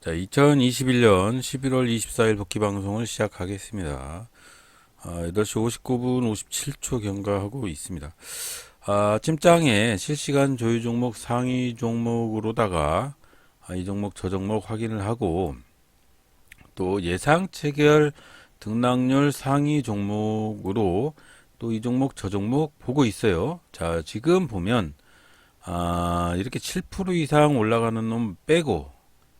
자, 2021년 11월 24일 복귀 방송을 시작하겠습니다. 8시 59분 57초 경과하고 있습니다. 찜장에 실시간 조유 종목 상위 종목으로다가 이 종목 저 종목 확인을 하고 또 예상 체결 등락률 상위 종목으로 또 이 종목 저 종목 보고 있어요. 자, 지금 보면 이렇게 7% 이상 올라가는 놈 빼고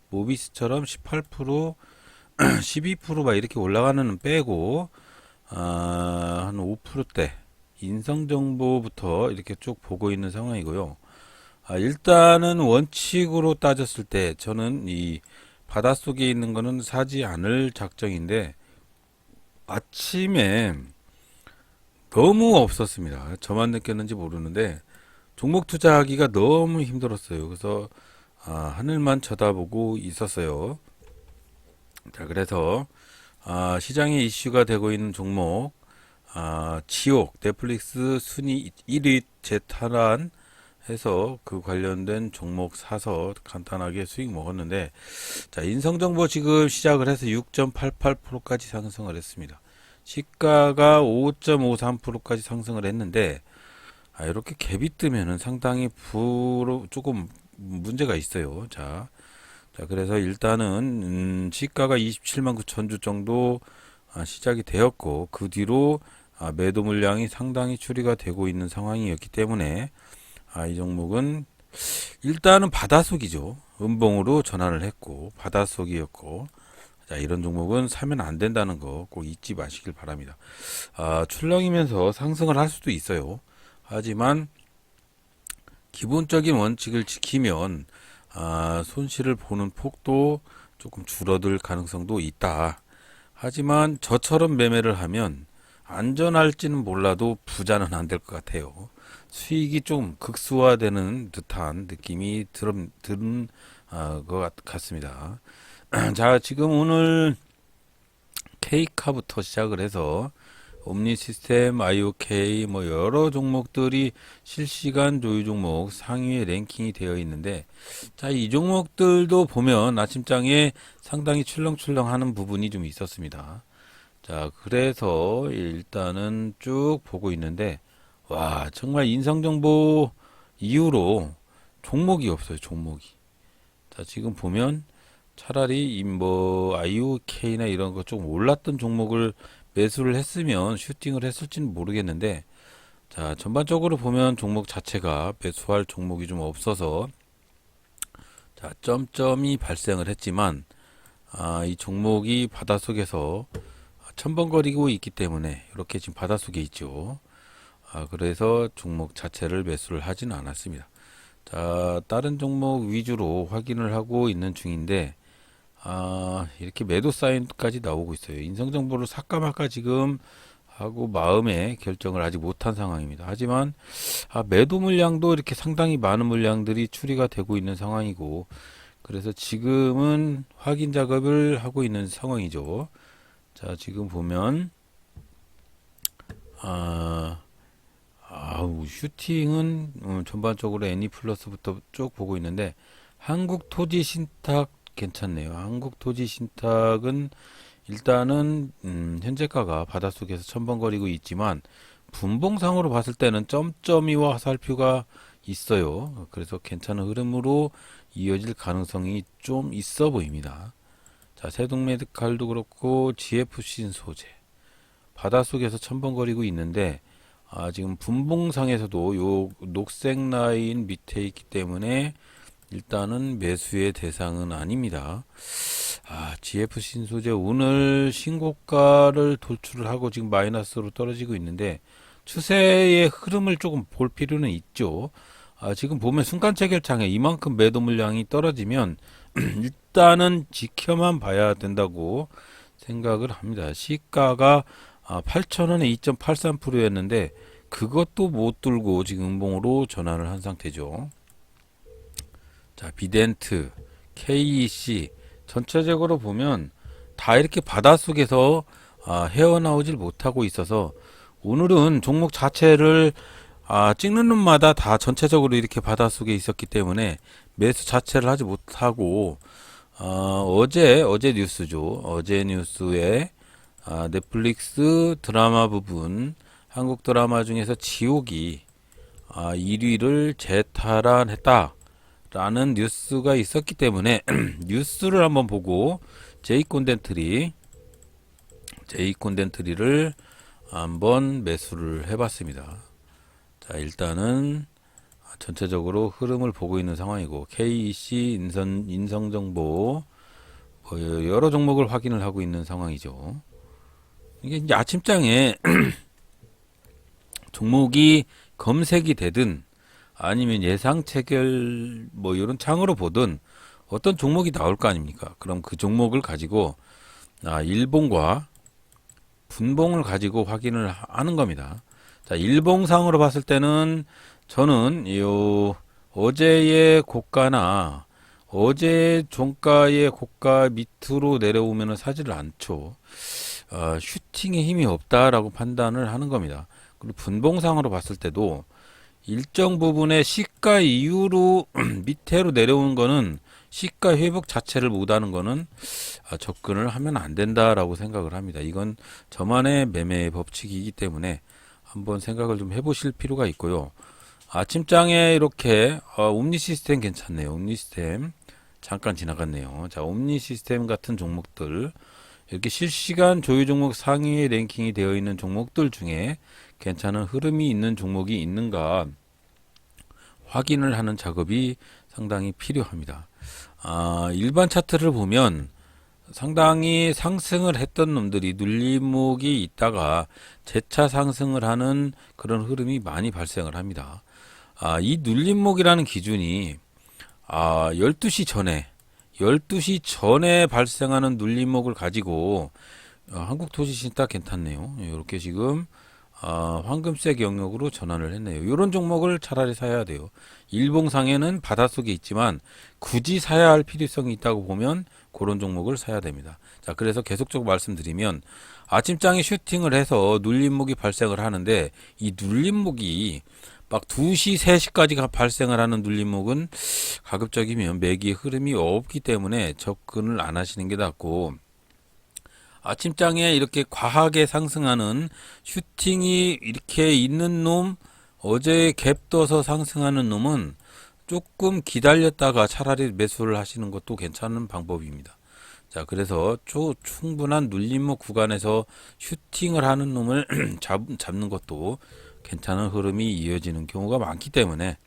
모비스처럼 18%, 12%막 이렇게 올라가는 놈 빼고 한 5%대 인성정보부터 이렇게 쭉 보고 있는 상황이고요. 일단은 원칙으로 따졌을 때 저는 이 바닷속에 있는 거는 사지 않을 작정인데 아침에 너무 없었습니다. 저만 느꼈는지 모르는데 종목 투자하기가 너무 힘들었어요. 그래서 하늘만 쳐다보고 있었어요. 자, 그래서 시장에 이슈가 되고 있는 종목 지옥 넷플릭스 순위 1위 재탈환 해서 그 관련된 종목 사서 간단하게 수익 먹었는데, 자, 인성정보 지금 시작을 해서 6.88%까지 상승을 했습니다. 시가가 5.53%까지 상승을 했는데 이렇게 갭이 뜨면은 상당히 조금 문제가 있어요. 자, 그래서 일단은 시가가 27만 9천 주 정도 시작이 되었고 그 뒤로 매도 물량이 상당히 추리가 되고 있는 상황이었기 때문에 이 종목은 일단은 바닷속이죠. 음봉으로 전환을 했고 바닷속이었고, 자, 이런 종목은 사면 안 된다는 거 꼭 잊지 마시길 바랍니다. 출렁이면서 상승을 할 수도 있어요. 하지만 기본적인 원칙을 지키면 손실을 보는 폭도 조금 줄어들 가능성도 있다. 하지만 저처럼 매매를 하면 안전할지는 몰라도 부자는 안 될 것 같아요. 수익이 좀 극소화되는 듯한 느낌이 드는 것 같습니다. 자, 지금 오늘 K카부터 시작을 해서 옴니 시스템, IOK 뭐 여러 종목들이 실시간 조유 종목 상위에 랭킹이 되어 있는데, 자, 이 종목들도 보면 아침장에 상당히 출렁출렁하는 부분이 좀 있었습니다. 자, 그래서 일단은 쭉 보고 있는데 와, 정말 인성정보 이후로 종목이 없어요, 종목이. 자, 지금 보면 차라리 뭐 IOK나 이런 거 좀 올랐던 종목을 매수를 했으면 슈팅을 했을지는 모르겠는데, 자, 전반적으로 보면 종목 자체가 매수할 종목이 좀 없어서 자, 점점이 발생을 했지만 이 종목이 바닷속에서 첨벙거리고 있기 때문에 이렇게 지금 바닷속에 있죠. 그래서 종목 자체를 매수를 하지는 않았습니다. 자, 다른 종목 위주로 확인을 하고 있는 중인데 이렇게 매도 사인까지 나오고 있어요. 인성정보를 살까 말까 지금 하고 마음의 결정을 아직 못한 상황입니다. 하지만 매도 물량도 이렇게 상당히 많은 물량들이 추리가 되고 있는 상황이고, 그래서 지금은 확인 작업을 하고 있는 상황이죠. 자, 지금 보면 슈팅은 전반적으로 애니 플러스부터 쭉 보고 있는데 한국토지신탁 괜찮네요. 한국토지신탁은 일단은 현재가가 바닷속에서 첨벙거리고 있지만 분봉상으로 봤을 때는 점점이와 화살표가 있어요. 그래서 괜찮은 흐름으로 이어질 가능성이 좀 있어 보입니다. 자, 세종메디칼도 그렇고 GFC 소재 바닷속에서 첨벙거리고 있는데 지금 분봉상에서도 요 녹색 라인 밑에 있기 때문에 일단은 매수의 대상은 아닙니다. GF 신소재 오늘 신고가를 돌출을 하고 지금 마이너스로 떨어지고 있는데 추세의 흐름을 조금 볼 필요는 있죠. 지금 보면 순간 체결창에 이만큼 매도 물량이 떨어지면 일단은 지켜만 봐야 된다고 생각을 합니다. 시가가 8,000원에 2.83%였는데 그것도 못 뚫고 지금 음봉으로 전환을 한 상태죠. 자, 비덴트, KEC 전체적으로 보면 다 이렇게 바닷속에서 헤어나오질 못하고 있어서 오늘은 종목 자체를 찍는 놈마다 다 전체적으로 이렇게 바닷속에 있었기 때문에 매수 자체를 하지 못하고 어제 뉴스죠. 어제 뉴스에 넷플릭스 드라마 부분, 한국 드라마 중에서 지옥이 1위를 재탈환했다라는 뉴스가 있었기 때문에 뉴스를 한번 보고 제이 콘덴트리를 한번 매수를 해봤습니다. 자, 일단은 전체적으로 흐름을 보고 있는 상황이고 KEC 인성정보 여러 종목을 확인을 하고 있는 상황이죠. 이게 이제 아침장에 종목이 검색이 되든 아니면 예상 체결 뭐 이런 창으로 보든 어떤 종목이 나올 거 아닙니까? 그럼 그 종목을 가지고 일봉과 분봉을 가지고 확인을 하는 겁니다. 자, 일봉상으로 봤을 때는 저는 어제의 고가나 어제 종가의 고가 밑으로 내려오면은 사지를 않죠. 슈팅에 힘이 없다라고 판단을 하는 겁니다. 그리고 분봉상으로 봤을 때도 일정 부분의 시가 이후로 밑으로 내려오는 거는 시가 회복 자체를 못하는 거는 접근을 하면 안 된다라고 생각을 합니다. 이건 저만의 매매 법칙이기 때문에 한번 생각을 좀 해보실 필요가 있고요. 아침장에 이렇게 옴니 시스템 괜찮네요. 옴니 시스템 잠깐 지나갔네요. 자, 옴니 시스템 같은 종목들 이렇게 실시간 조회 종목 상위에 랭킹이 되어 있는 종목들 중에 괜찮은 흐름이 있는 종목이 있는가 확인을 하는 작업이 상당히 필요합니다. 일반 차트를 보면 상당히 상승을 했던 놈들이 눌림목이 있다가 재차 상승을 하는 그런 흐름이 많이 발생을 합니다. 이 눌림목이라는 기준이 12시 전에 발생하는 눌림목을 가지고 한국토지신탁 괜찮네요. 이렇게 지금 황금색 영역으로 전환을 했네요. 이런 종목을 차라리 사야 돼요. 일봉상에는 바닷속에 있지만 굳이 사야 할 필요성이 있다고 보면 그런 종목을 사야 됩니다. 자, 그래서 계속적으로 말씀드리면 아침장에 슈팅을 해서 눌림목이 발생을 하는데 이 눌림목이 막 2시, 3시까지 발생을 하는 눌림목은 가급적이면 매기의 흐름이 없기 때문에 접근을 안 하시는 게 낫고 아침장에 이렇게 과하게 상승하는 슈팅이 이렇게 있는 놈, 어제 갭 떠서 상승하는 놈은 조금 기다렸다가 차라리 매수를 하시는 것도 괜찮은 방법입니다. 자, 그래서 충분한 눌림목 구간에서 슈팅을 하는 놈을 잡는 것도 괜찮은 흐름이 이어지는 경우가 많기 때문에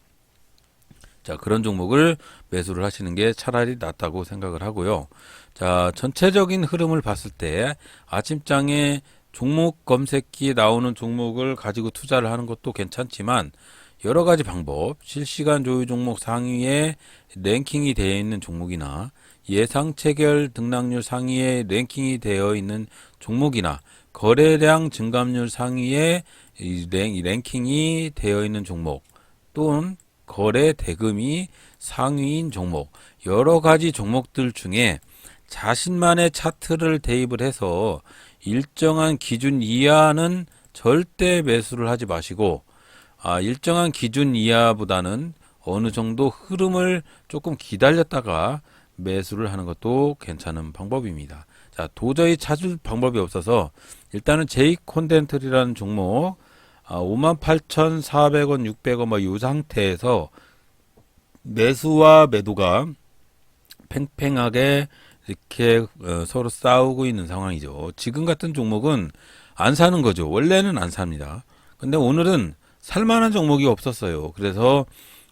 자, 그런 종목을 매수를 하시는 게 차라리 낫다고 생각을 하고요. 자, 전체적인 흐름을 봤을 때 아침장에 종목 검색기에 나오는 종목을 가지고 투자를 하는 것도 괜찮지만 여러 가지 방법, 실시간 조회 종목 상위에 랭킹이 되어 있는 종목이나 예상 체결 등락률 상위에 랭킹이 되어 있는 종목이나 거래량 증감률 상위에 랭킹이 되어 있는 종목 또는 거래 대금이 상위인 종목 여러 가지 종목들 중에 자신만의 차트를 대입을 해서 일정한 기준 이하는 절대 매수를 하지 마시고 일정한 기준 이하보다는 어느 정도 흐름을 조금 기다렸다가 매수를 하는 것도 괜찮은 방법입니다. 자, 도저히 찾을 방법이 없어서 일단은 제이콘덴트리라는 종목 58,400원, 600원 뭐 이 상태에서 매수와 매도가 팽팽하게 이렇게 서로 싸우고 있는 상황이죠. 지금 같은 종목은 안 사는 거죠. 원래는 안 삽니다. 근데 오늘은 살만한 종목이 없었어요. 그래서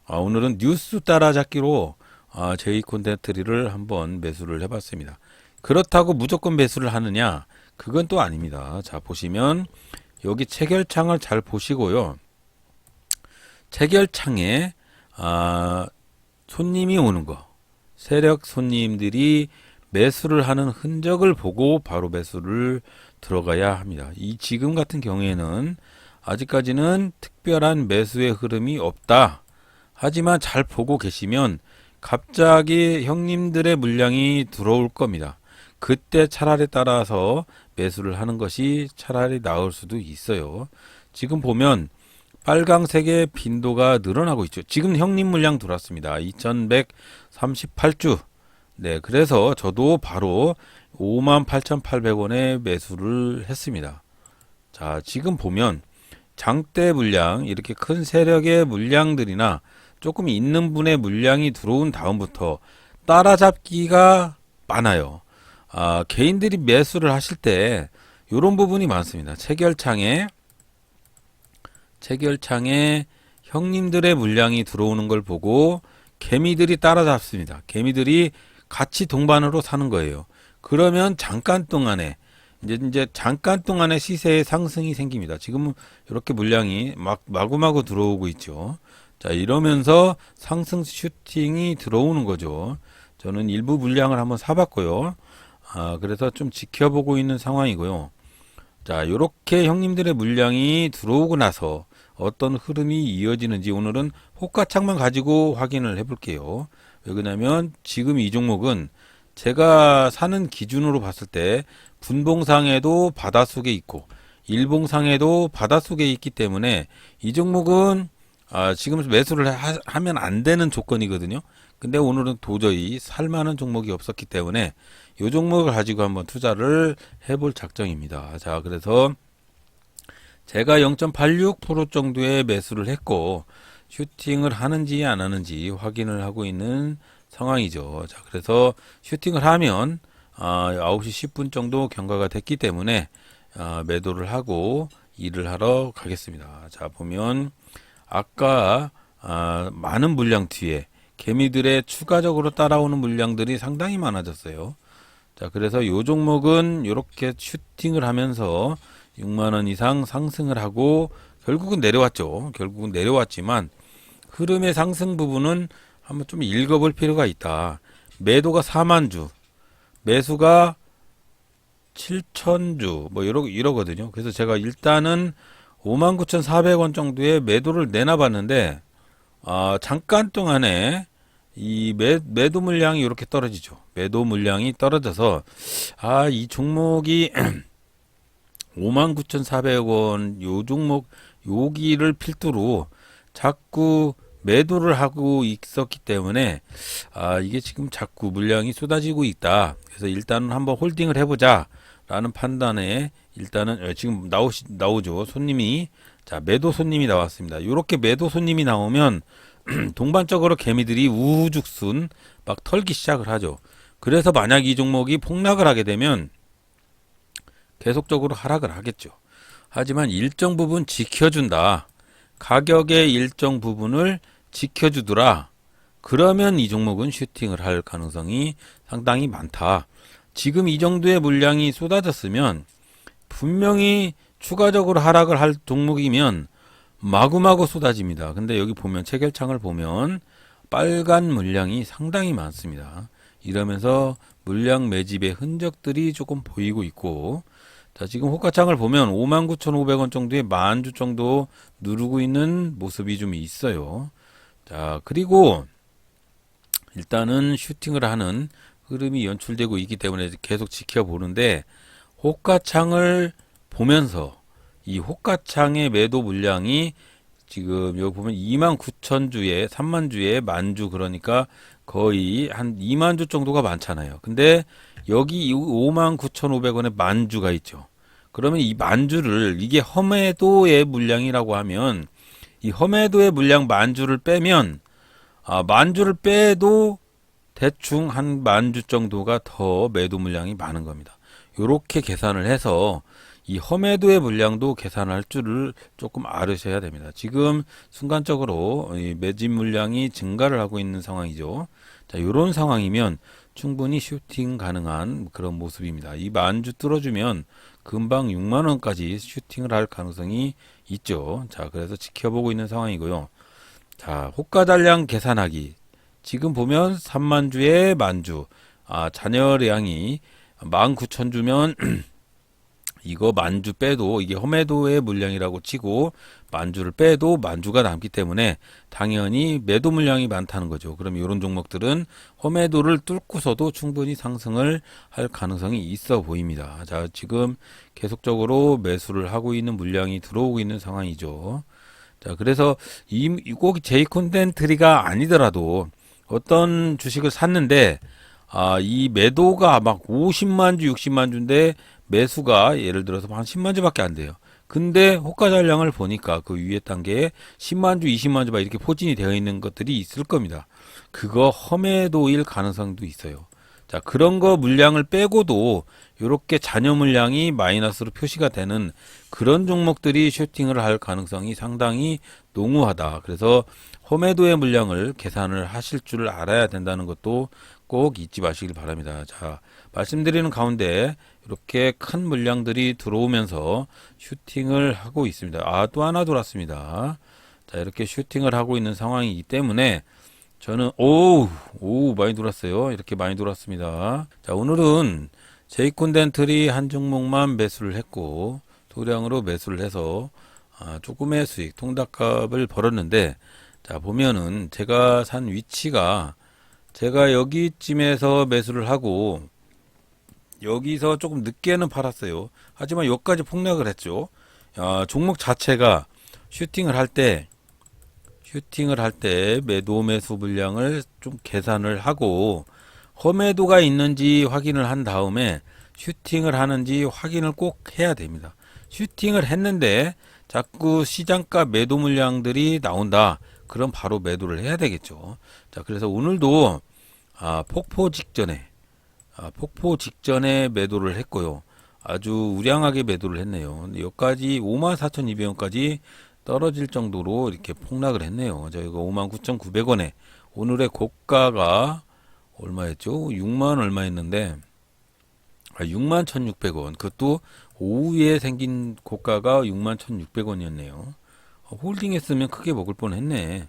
오늘은 뉴스 따라잡기로 제이콘덴트리를 한번 매수를 해봤습니다. 그렇다고 무조건 매수를 하느냐? 그건 또 아닙니다. 자, 보시면 여기 체결창을 잘 보시고요. 체결창에 손님이 오는 거, 세력 손님들이 매수를 하는 흔적을 보고 바로 매수를 들어가야 합니다. 이 지금 같은 경우에는 아직까지는 특별한 매수의 흐름이 없다. 하지만 잘 보고 계시면 갑자기 형님들의 물량이 들어올 겁니다. 그때 차라리 따라서 매수를 하는 것이 차라리 나을 수도 있어요. 지금 보면 빨강색의 빈도가 늘어나고 있죠. 지금 형님 물량 들어왔습니다. 2138주 네, 그래서 저도 바로 58,800원에 매수를 했습니다. 자, 지금 보면 장대 물량, 이렇게 큰 세력의 물량들이나 조금 있는 분의 물량이 들어온 다음부터 따라잡기가 많아요. 개인들이 매수를 하실 때 이런 부분이 많습니다. 체결창에 형님들의 물량이 들어오는 걸 보고 개미들이 따라잡습니다. 개미들이 같이 동반으로 사는 거예요. 그러면 잠깐 동안에 이제 잠깐 동안에 시세의 상승이 생깁니다. 지금은 이렇게 물량이 마구마구 들어오고 있죠. 자, 이러면서 상승 슈팅이 들어오는 거죠. 저는 일부 물량을 한번 사봤고요. 그래서 좀 지켜보고 있는 상황이고요. 자, 요렇게 형님들의 물량이 들어오고 나서 어떤 흐름이 이어지는지 오늘은 호가창만 가지고 확인을 해볼게요. 왜 그러냐면 지금 이 종목은 제가 사는 기준으로 봤을 때 분봉상에도 바닷속에 있고 일봉상에도 바닷속에 있기 때문에 이 종목은 지금 매수를 하면 안 되는 조건이거든요. 근데 오늘은 도저히 살만한 종목이 없었기 때문에 이 종목을 가지고 한번 투자를 해볼 작정입니다. 자, 그래서 제가 0.86% 정도의 매수를 했고 슈팅을 하는지 안 하는지 확인을 하고 있는 상황이죠. 자, 그래서 슈팅을 하면 9시 10분 정도 경과가 됐기 때문에 매도를 하고 일을 하러 가겠습니다. 자, 보면 아까 많은 물량 뒤에 개미들의 추가적으로 따라오는 물량들이 상당히 많아졌어요. 자, 그래서 이 종목은 이렇게 슈팅을 하면서 6만원 이상 상승을 하고 결국은 내려왔죠. 결국은 내려왔지만 흐름의 상승 부분은 한번 좀 읽어볼 필요가 있다. 매도가 4만주, 매수가 7천주, 뭐 이러거든요. 그래서 제가 일단은 59,400원 정도의 매도를 내놔봤는데 잠깐 동안에 이 매도 물량이 이렇게 떨어지죠. 매도 물량이 떨어져서 이 종목이 59,400원 요 종목 여기를 필두로 자꾸 매도를 하고 있었기 때문에 이게 지금 자꾸 물량이 쏟아지고 있다. 그래서 일단은 한번 홀딩을 해보자 라는 판단에 일단은 지금 나오죠. 손님이 매도 손님이 나왔습니다. 이렇게 매도 손님이 나오면 동반적으로 개미들이 우후죽순 막 털기 시작을 하죠. 그래서 만약 이 종목이 폭락을 하게 되면 계속적으로 하락을 하겠죠. 하지만 일정 부분 지켜준다. 가격의 일정 부분을 지켜주더라. 그러면 이 종목은 슈팅을 할 가능성이 상당히 많다. 지금 이 정도의 물량이 쏟아졌으면 분명히 추가적으로 하락을 할 종목이면 마구마구 쏟아집니다. 근데 여기 보면 체결창을 보면 빨간 물량이 상당히 많습니다. 이러면서 물량 매집의 흔적들이 조금 보이고 있고, 자, 지금 호가창을 보면 59,500원 정도의 만주 정도 누르고 있는 모습이 좀 있어요. 자, 그리고 일단은 슈팅을 하는 흐름이 연출되고 있기 때문에 계속 지켜보는데, 호가창을 보면서 이 호가창의 매도 물량이 지금 여기 보면 29,000주에 3만주에 만주, 그러니까 거의 한 2만주 정도가 많잖아요. 근데 여기 59,500원에 만주가 있죠. 그러면 이 만주를, 이게 험해도의 물량이라고 하면 이 험해도의 물량 만주를 빼면 만주를 빼도 대충 한 만주 정도가 더 매도 물량이 많은 겁니다. 요렇게 계산을 해서 이 험해도의 물량도 계산할 줄을 조금 알으셔야 됩니다. 지금 순간적으로 이 매집 물량이 증가를 하고 있는 상황이죠. 자, 요런 상황이면 충분히 슈팅 가능한 그런 모습입니다. 이 만주 뚫어주면 금방 6만원까지 슈팅을 할 가능성이 있죠. 자, 그래서 지켜보고 있는 상황이고요. 자, 호가달량 계산하기. 지금 보면 3만주에 만주, 잔여량이 19,000주면 이거 만주 빼도, 이게 험해도의 물량이라고 치고 만주를 빼도 만주가 남기 때문에 당연히 매도 물량이 많다는 거죠. 그럼 이런 종목들은 험해도를 뚫고서도 충분히 상승을 할 가능성이 있어 보입니다. 자, 지금 계속적으로 매수를 하고 있는 물량이 들어오고 있는 상황이죠. 자, 그래서 꼭 제이콘덴트리가 아니더라도 어떤 주식을 샀는데 이 매도가 막 50만 주, 60만 주인데 매수가 예를 들어서 한 10만 주밖에 안 돼요. 근데 호가 잔량을 보니까 그 위에 단계에 10만 주, 20만 주 막 이렇게 포진이 되어 있는 것들이 있을 겁니다. 그거 험해도일 가능성도 있어요. 자, 그런 거 물량을 빼고도 이렇게 잔여 물량이 마이너스로 표시가 되는 그런 종목들이 슈팅을 할 가능성이 상당히 농후하다. 그래서 험해도의 물량을 계산을 하실 줄 알아야 된다는 것도 꼭 잊지 마시길 바랍니다. 자, 말씀드리는 가운데 이렇게 큰 물량들이 들어오면서 슈팅을 하고 있습니다. 또 하나 들어왔습니다. 자, 이렇게 슈팅을 하고 있는 상황이기 때문에 저는 많이 들어왔어요. 이렇게 많이 들어왔습니다. 자, 오늘은 제이콘덴틀이 한 종목만 매수를 했고 소량으로 매수를 해서 조금의 수익 통닭값을 벌었는데, 자, 보면은 제가 산 위치가 제가 여기쯤에서 매수를 하고 여기서 조금 늦게는 팔았어요. 하지만 여기까지 폭락을 했죠. 종목 자체가 슈팅을 할 때 매도 매수 물량을 좀 계산을 하고 험해도가 있는지 확인을 한 다음에 슈팅을 하는지 확인을 꼭 해야 됩니다. 슈팅을 했는데 자꾸 시장가 매도 물량들이 나온다. 그럼 바로 매도를 해야 되겠죠. 자, 그래서 오늘도 폭포 직전에 매도를 했고요. 아주 우량하게 매도를 했네요. 여기까지 54,200원까지 떨어질 정도로 이렇게 폭락을 했네요. 저희가 59,900원에 오늘의 고가가 얼마였죠? 6만 얼마였는데 61,600원. 그것도 오후에 생긴 고가가 61,600원이었네요. 홀딩 했으면 크게 먹을 뻔했네.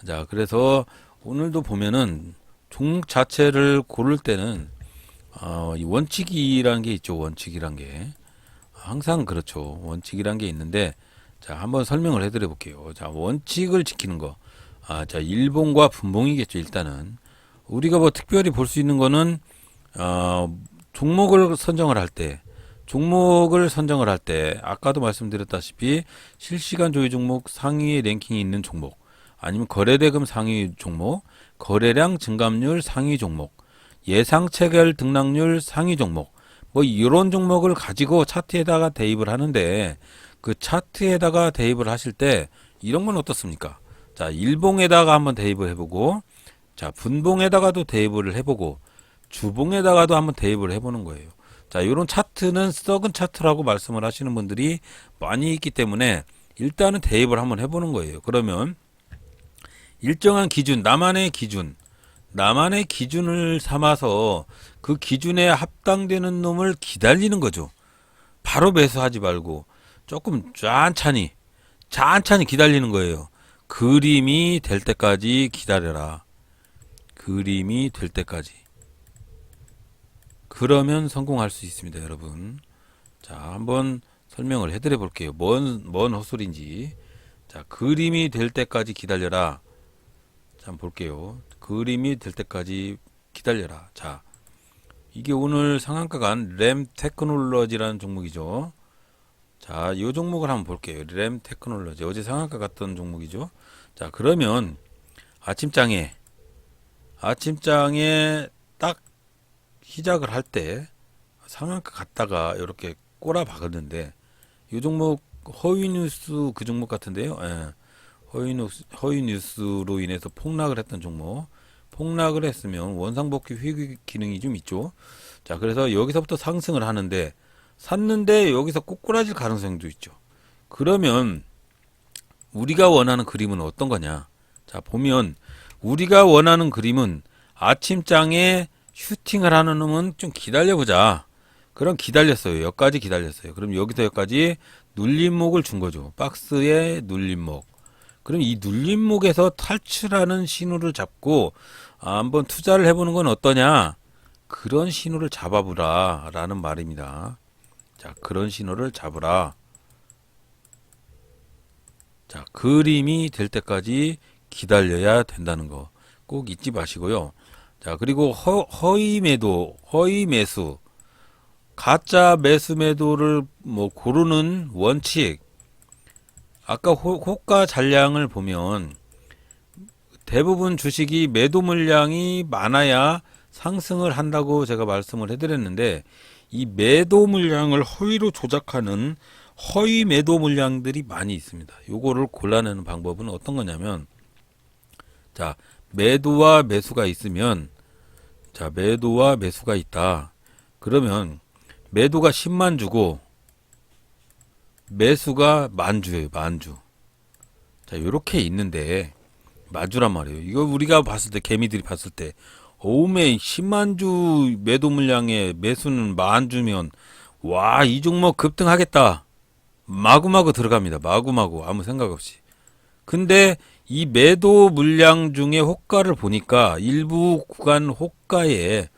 자, 그래서 오늘도 보면은 종목 자체를 고를 때는 이 원칙이란 게 있죠. 원칙이란 게 항상 그렇죠. 원칙이란 게 있는데, 자, 한번 설명을 해드려 볼게요. 자, 원칙을 지키는 거. 자, 일봉과 분봉이겠죠. 일단은 우리가 뭐 특별히 볼 수 있는 거는 종목을 선정을 할 때, 아까도 말씀드렸다시피 실시간 조회 종목 상위에 랭킹이 있는 종목, 아니면 거래대금 상위 종목, 거래량 증감률 상위 종목, 예상 체결 등락률 상위 종목, 뭐 이런 종목을 가지고 차트에다가 대입을 하는데, 그 차트에다가 대입을 하실 때 이런 건 어떻습니까? 자, 일봉에다가 한번 대입을 해보고, 자, 분봉에다가도 대입을 해보고, 주봉에다가도 한번 대입을 해보는 거예요. 자, 이런 차트는 썩은 차트라고 말씀을 하시는 분들이 많이 있기 때문에 일단은 대입을 한번 해보는 거예요. 그러면 일정한 기준, 나만의 기준을 삼아서 그 기준에 합당되는 놈을 기다리는 거죠. 바로 매수하지 말고 조금 천천히 기다리는 거예요. 그림이 될 때까지 기다려라. 그림이 될 때까지. 그러면 성공할 수 있습니다, 여러분. 자, 한번 설명을 해드려 볼게요. 뭔 헛소리인지. 자, 그림이 될 때까지 기다려라. 자, 한번 볼게요. 그림이 될 때까지 기다려라. 자, 이게 오늘 상한가가 램 테크놀로지라는 종목이죠. 자, 이 종목을 한번 볼게요. 램 테크놀로지. 어제 상한가 갔던 종목이죠. 자, 그러면 아침장에 딱 시작을 할 때 상한가 갔다가 이렇게 꼬라 박았는데, 이 종목 허위 뉴스 그 종목 같은데요. 예. 허위 뉴스로 인해서 폭락을 했던 종목. 폭락을 했으면 원상복귀 회귀 기능이 좀 있죠. 자, 그래서 여기서부터 상승을 하는데 샀는데 여기서 꼬꾸라질 가능성도 있죠. 그러면 우리가 원하는 그림은 어떤 거냐? 자, 보면 우리가 원하는 그림은 아침장에 슈팅을 하는 놈은 좀 기다려보자. 그럼 기다렸어요. 여기까지 기다렸어요. 그럼 여기서 여기까지 눌림목을 준 거죠. 박스에 눌림목. 그럼 이 눌림목에서 탈출하는 신호를 잡고 한번 투자를 해보는 건 어떠냐? 그런 신호를 잡아보라 라는 말입니다. 자, 그런 신호를 잡으라. 자, 그림이 될 때까지 기다려야 된다는 거 꼭 잊지 마시고요. 자, 그리고 허위 매수, 가짜 매수 매도를 뭐 고르는 원칙. 아까 호가 잔량을 보면 대부분 주식이 매도 물량이 많아야 상승을 한다고 제가 말씀을 해드렸는데, 이 매도 물량을 허위로 조작하는 허위 매도 물량들이 많이 있습니다. 요거를 골라내는 방법은 어떤 거냐면, 자, 매도와 매수가 있으면, 자, 매도와 매수가 있다. 그러면 매도가 10만 주고 매수가 만주예요, 만주. 자, 요렇게 있는데 만주란 말이에요. 이거 우리가 봤을 때, 개미들이 봤을 때, 오메 10만 주 매도 물량에 매수는 만주면 와, 이 종목 급등하겠다. 마구마구 들어갑니다. 마구마구 아무 생각 없이. 근데 이 매도 물량 중에 호가를 보니까 일부 구간 호가에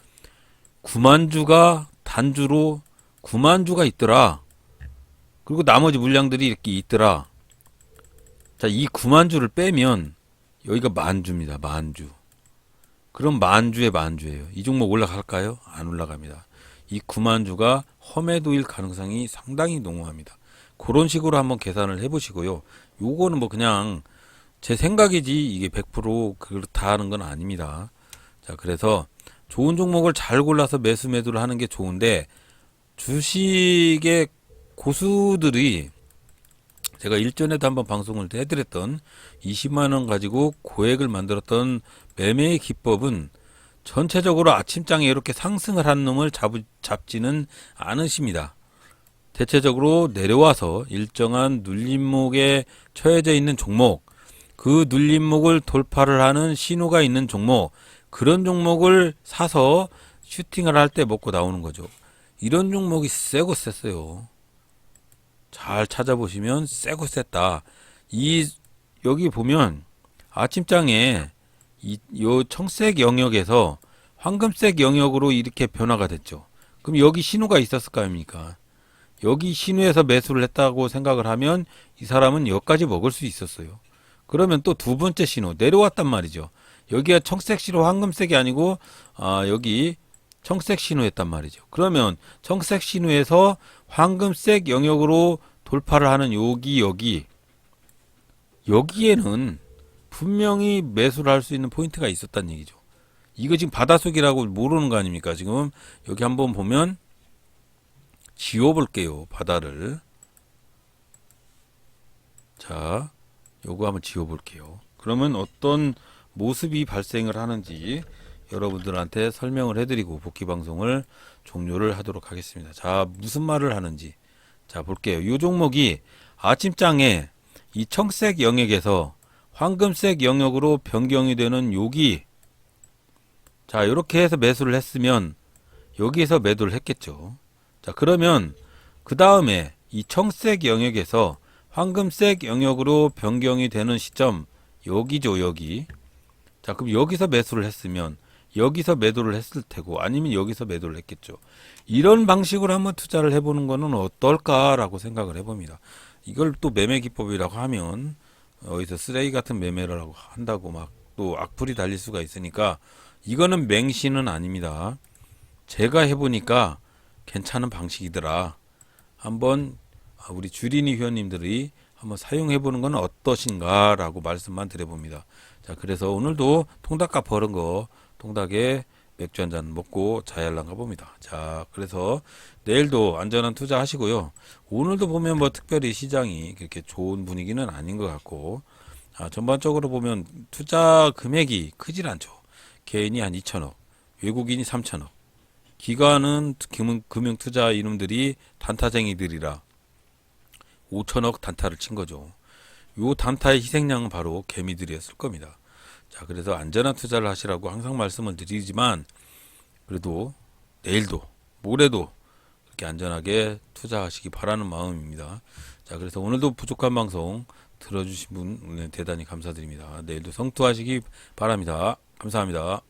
9만 주가 단주로 9만 주가 있더라. 그리고 나머지 물량들이 이렇게 있더라. 자, 이 9만 주를 빼면 여기가 만주입니다. 만주. 그럼 만주의 만주예요. 이 종목 올라갈까요? 안 올라갑니다. 이 9만 주가 험해도일 가능성이 상당히 농후합니다. 그런 식으로 한번 계산을 해보시고요. 요거는 뭐 그냥 제 생각이지 이게 100% 그렇다 하는 건 아닙니다. 자, 그래서 좋은 종목을 잘 골라서 매수 매도를 하는 게 좋은데, 주식의 고수들이 제가 일전에도 한번 방송을 해드렸던 20만 원 가지고 고액을 만들었던 매매의 기법은 전체적으로 아침장에 이렇게 상승을 한 놈을 잡지는 않으십니다. 대체적으로 내려와서 일정한 눌림목에 처해져 있는 종목, 그 눌림목을 돌파를 하는 신호가 있는 종목, 그런 종목을 사서 슈팅을 할 때 먹고 나오는 거죠. 이런 종목이 세고 셌어요. 잘 찾아보시면 세고 셌다. 여기 보면 아침장에 요 청색 영역에서 황금색 영역으로 이렇게 변화가 됐죠. 그럼 여기 신호가 있었을 거 아닙니까? 여기 신호에서 매수를 했다고 생각을 하면 이 사람은 여기까지 먹을 수 있었어요. 그러면 또 두 번째 신호 내려왔단 말이죠. 여기가 청색 신호, 황금색이 아니고 여기 청색 신호였단 말이죠. 그러면 청색 신호에서 황금색 영역으로 돌파를 하는 여기에는 분명히 매수를 할 수 있는 포인트가 있었단 얘기죠. 이거 지금 바닷속이라고 모르는 거 아닙니까? 지금 여기 한번 보면 지워볼게요. 바다를. 자, 요거 한번 지워볼게요. 그러면 어떤 모습이 발생을 하는지 여러분들한테 설명을 해드리고 복귀 방송을 종료를 하도록 하겠습니다. 자, 무슨 말을 하는지 자 볼게요. 이 종목이 아침장에 이 청색 영역에서 황금색 영역으로 변경이 되는 여기, 자 이렇게 해서 매수를 했으면 여기에서 매도를 했겠죠. 자, 그러면 그 다음에 이 청색 영역에서 황금색 영역으로 변경이 되는 시점 여기죠. 여기. 자, 그럼 여기서 매수를 했으면 여기서 매도를 했을 테고, 아니면 여기서 매도를 했겠죠. 이런 방식으로 한번 투자를 해보는 거는 어떨까라고 생각을 해봅니다. 이걸 또 매매 기법이라고 하면 어디서 쓰레기 같은 매매라고 한다고 막 또 악플이 달릴 수가 있으니까, 이거는 맹신은 아닙니다. 제가 해보니까 괜찮은 방식이더라. 한번 우리 주린이 회원님들이 한번 사용해보는 건 어떠신가 라고 말씀만 드려봅니다. 자, 그래서 오늘도 통닭값 버는 거 통닭에 맥주 한잔 먹고 자야할란가 봅니다. 자, 그래서 내일도 안전한 투자 하시고요. 오늘도 보면 뭐 특별히 시장이 그렇게 좋은 분위기는 아닌 것 같고, 전반적으로 보면 투자 금액이 크질 않죠. 개인이 한 2천억, 외국인이 3천억, 기관은 금융투자 이놈들이 단타쟁이들이라 5천억 단타를 친 거죠. 요 단타의 희생양은 바로 개미들이었을 겁니다. 자, 그래서 안전한 투자를 하시라고 항상 말씀을 드리지만, 그래도 내일도 모레도 그렇게 안전하게 투자하시기 바라는 마음입니다. 자, 그래서 오늘도 부족한 방송 들어주신 분 대단히 감사드립니다. 내일도 성투하시기 바랍니다. 감사합니다.